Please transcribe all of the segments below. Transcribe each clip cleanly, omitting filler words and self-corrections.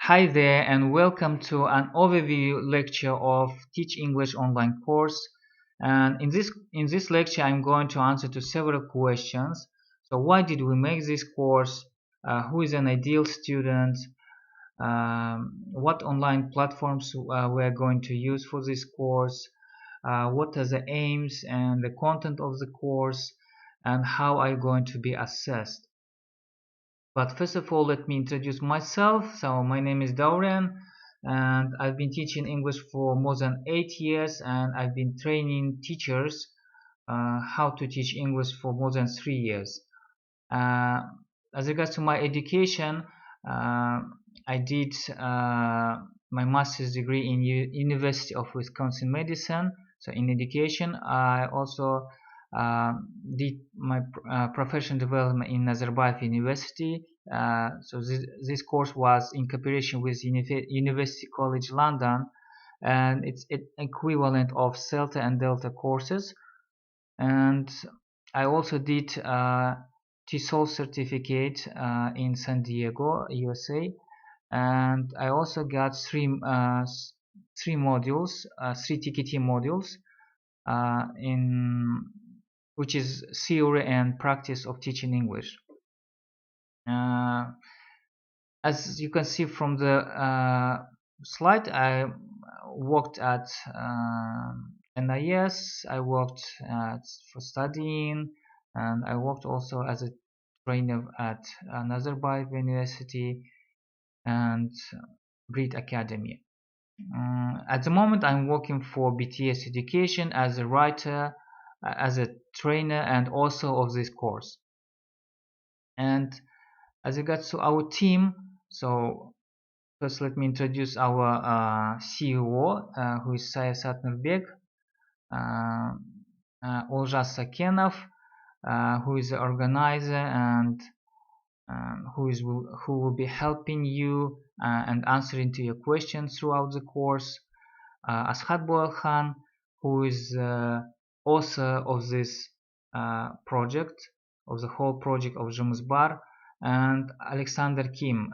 Hi there and welcome to an overview lecture of Teach English online course. And in this lecture I'm going to answer to several questions. So why did we make this course? Who is an ideal student? What online platforms we are going to use for this course? What are the aims and the content of the course? And how are you going to be assessed? But first of all, let me introduce myself. So my name is Darin, and I've been teaching English for more than 8 years, and I've been training teachers how to teach English for more than 3 years. Uh, as regards to my education, uh, I did my master's degree in University of Wisconsin Madison. So in education, I also uh, did my professional development in Nazarbayev University. So this course was in cooperation with University College London, and it's an equivalent of CELTA and Delta courses. And I also did TESOL certificate in San Diego, USA, and I also got three modules, three TKT modules in which is theory and practice of teaching English. Uh, as you can see from the slide, I worked at NIS, I worked for studying, and I worked also as a trainer at Nazarbayev University and Brit Academy. At the moment, I'm working for BTS Education as a writer, as a trainer, and also of this course. And as regards to our team, so first let me introduce our CEO, who is Sayasat Nurbek, Oljas Sakenov, who is the organizer and who will be helping you and answering to your questions throughout the course. Ashat Boelkhan, who is author of this project, of the whole project of Jumsbar, and Alexander Kim,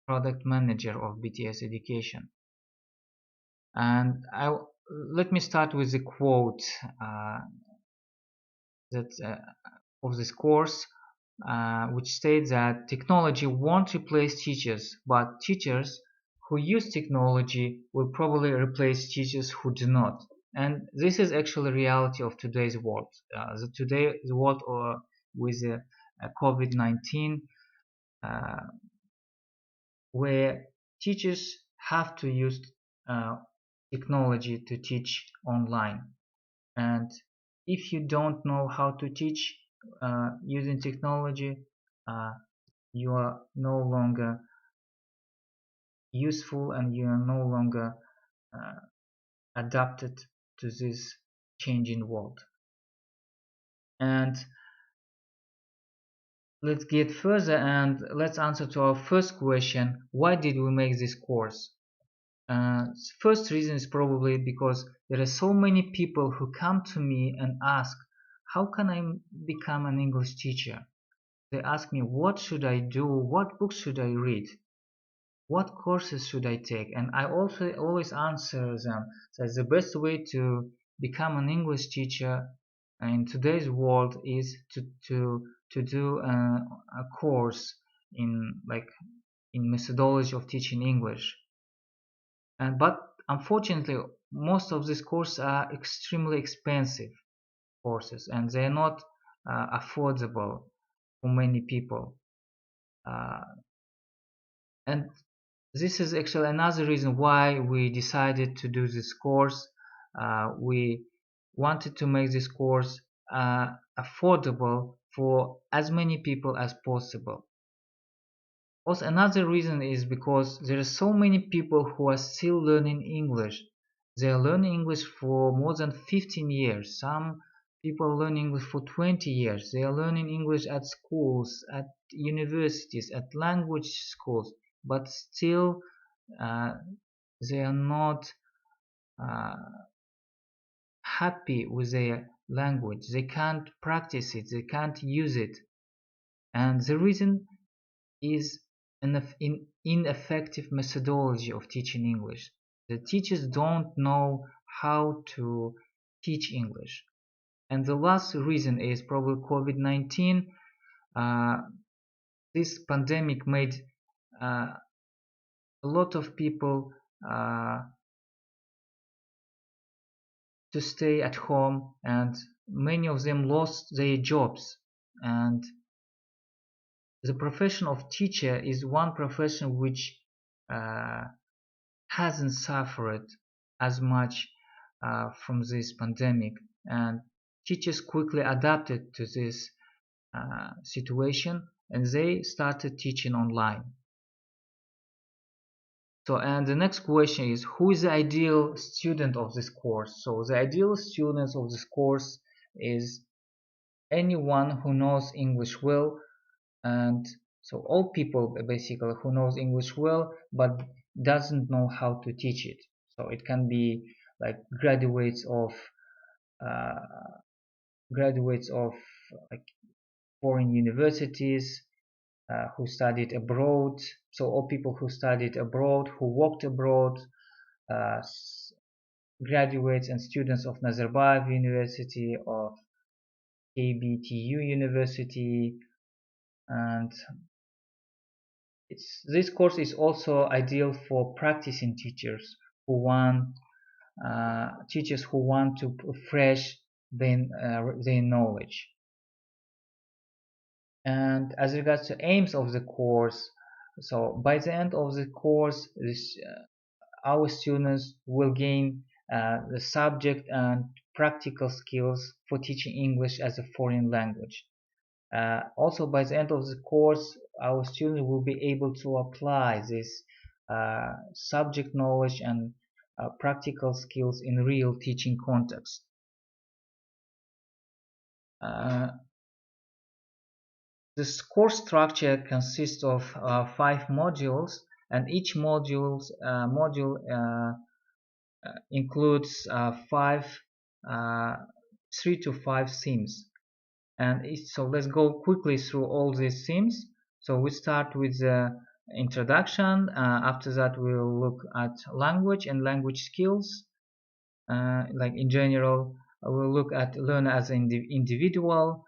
product manager of BTS Education. And let me start with the quote that of this course, which states that technology won't replace teachers, but teachers who use technology will probably replace teachers who do not. And this is actually reality of today's world. The world with COVID-19, where teachers have to use uh, technology to teach online. And if you don't know how to teach using technology, uh, you are no longer useful and you are no longer uh, adapted to this changing world. And let's get further and let's answer to our first question: why did we make this course? First reason is probably because there are so many people who come to me and ask, how can I become an English teacher? They ask me, what should I do? What books should I read? What courses should I take? And I also always answer them that the best way to become an English teacher in today's world is to do a course in methodology of teaching English. But unfortunately, most of these courses are extremely expensive courses, and they are not affordable for many people. Uh, and this is actually another reason why we decided to do this course. We wanted to make this course affordable for as many people as possible. Also, another reason is because there are so many people who are still learning English. They are learning English for more than 15 years. Some people learn English for 20 years. They are learning English at schools, at universities, at language schools, but still they are not uh, happy with their language. They can't practice it. They can't use it. And the reason is ineffective methodology of teaching English. The teachers don't know how to teach English. And the last reason is probably COVID-19. Uh, this pandemic made uh, a lot of people uh, to stay at home, and many of them lost their jobs. And the profession of teacher is one profession which uh, hasn't suffered as much from this pandemic, and teachers quickly adapted to this situation, and they started teaching online. So, and the next question is, who is the ideal student of this course? So the ideal students of this course is anyone who knows English well, and so all people basically who knows English well but doesn't know how to teach it. So it can be like uh, graduates of like foreign universities who studied abroad. So all people who studied abroad, who worked abroad, uh, graduates and students of Nazarbayev University, of KBTU University, and this course is also ideal for practicing teachers who want to refresh their knowledge. And as regards to aims of the course, so by the end of the course, our students will gain the subject and practical skills for teaching English as a foreign language. Also, by the end of the course, our students will be able to apply this subject knowledge and practical skills in real teaching context. Uh, this course structure consists of 5 modules, and each module includes 3 to 5 themes. And so let's go quickly through all these themes. So we start with the introduction. After that, we'll look at language and language skills. Like in general, we'll look at learner as an individual.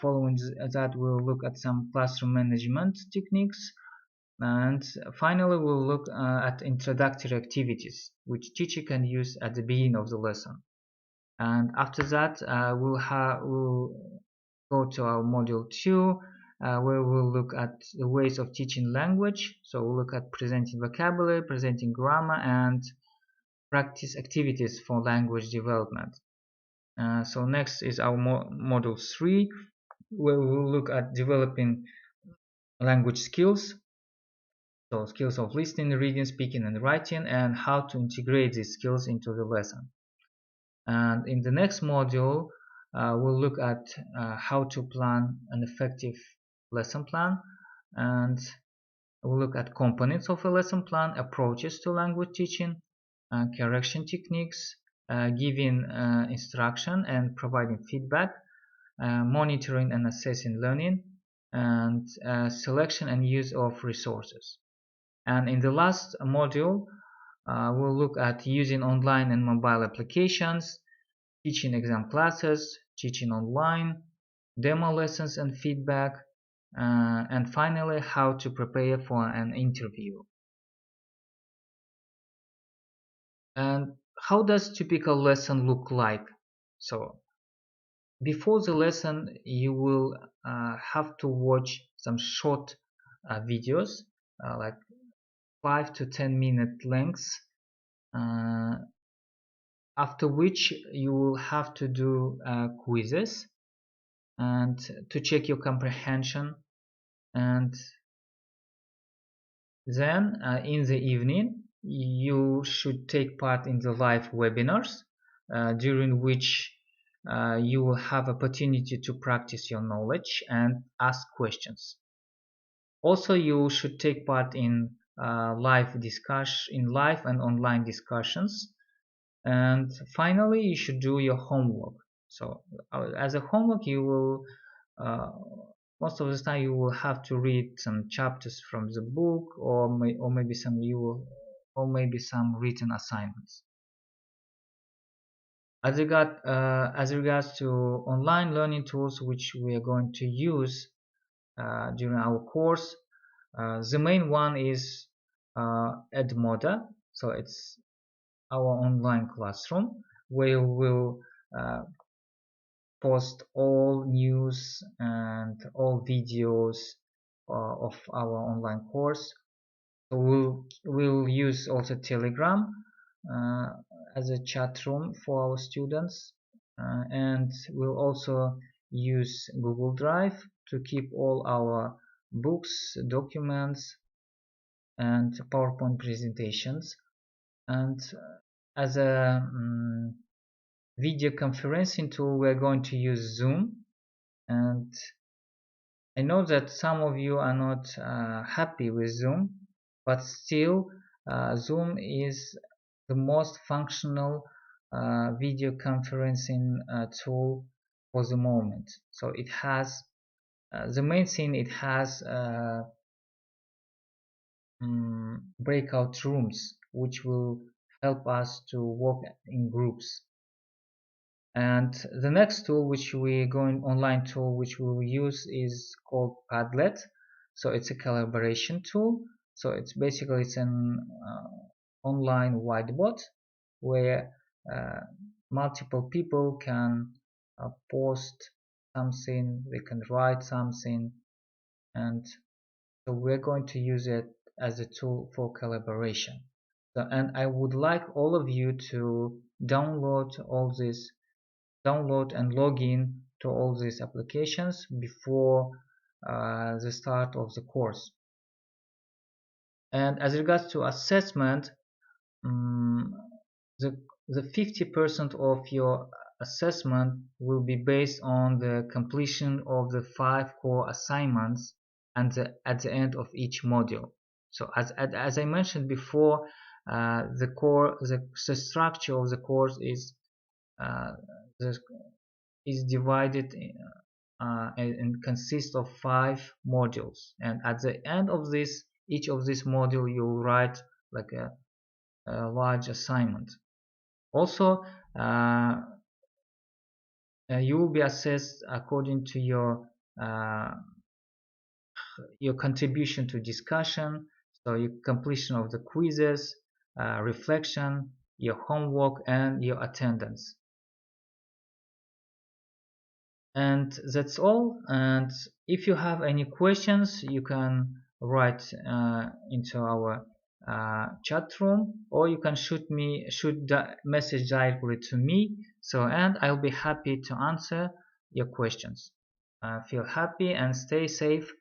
Following that, we'll look at some classroom management techniques. And finally, we'll look at introductory activities, which teacher can use at the beginning of the lesson. And after that, we'll go to our module 2, where we'll look at the ways of teaching language. So we'll look at presenting vocabulary, presenting grammar, and practice activities for language development. So next is our module 3, where we'll look at developing language skills. So skills of listening, reading, speaking, and writing, and how to integrate these skills into the lesson. And in the next module, we'll look at how to plan an effective lesson plan, and we'll look at components of a lesson plan, approaches to language teaching, correction techniques, giving instruction and providing feedback, monitoring and assessing learning, and selection and use of resources. And in the last module, we'll look at using online and mobile applications, teaching exam classes, teaching online, demo lessons and feedback, and finally how to prepare for an interview. And how does typical lesson look like? So before the lesson, you will have to watch some short videos, like 5 to 10 minute lengths, after which you will have to do quizzes and to check your comprehension. And then in the evening, you should take part in the live webinars, during which you will have opportunity to practice your knowledge and ask questions. Also, you should take part in live and online discussions. And finally, you should do your homework. So as a homework, you will most of the time you will have to read some chapters from the book, or maybe some written assignments. As regards to online learning tools which we are going to use during our course, the main one is Edmodo. So it's our online classroom where we will post all news and all videos of our online course. So we'll use also Telegram uh, as a chat room for our students, and we'll also use Google Drive to keep all our books, documents, and PowerPoint presentations. And as a video conferencing tool, we're going to use Zoom. And I know that some of you are not happy with Zoom, but still Zoom is the most functional video conferencing tool for the moment. So it has the main thing, it has breakout rooms which will help us to work in groups. And the next tool online tool which we will use is called Padlet. So it's a collaboration tool. So it's an online whiteboard where multiple people can post something, they can write something, and so we're going to use it as a tool for collaboration. So, and I would like all of you to download and log in to all these applications before the start of the course. And as regards to assessment, the 50% of your assessment will be based on the completion of the 5 core assignments and at the end of each module. So as I mentioned before, the structure of the course is divided and consists of 5 modules, and at the end of each of this module you'll write like a large assignment. Also you will be assessed according to your contribution to discussion, so your completion of the quizzes, reflection, your homework, and your attendance. And that's all. And if you have any questions, you can write into our chat room, or you can shoot message directly to me. So, and I'll be happy to answer your questions. Feel happy and stay safe.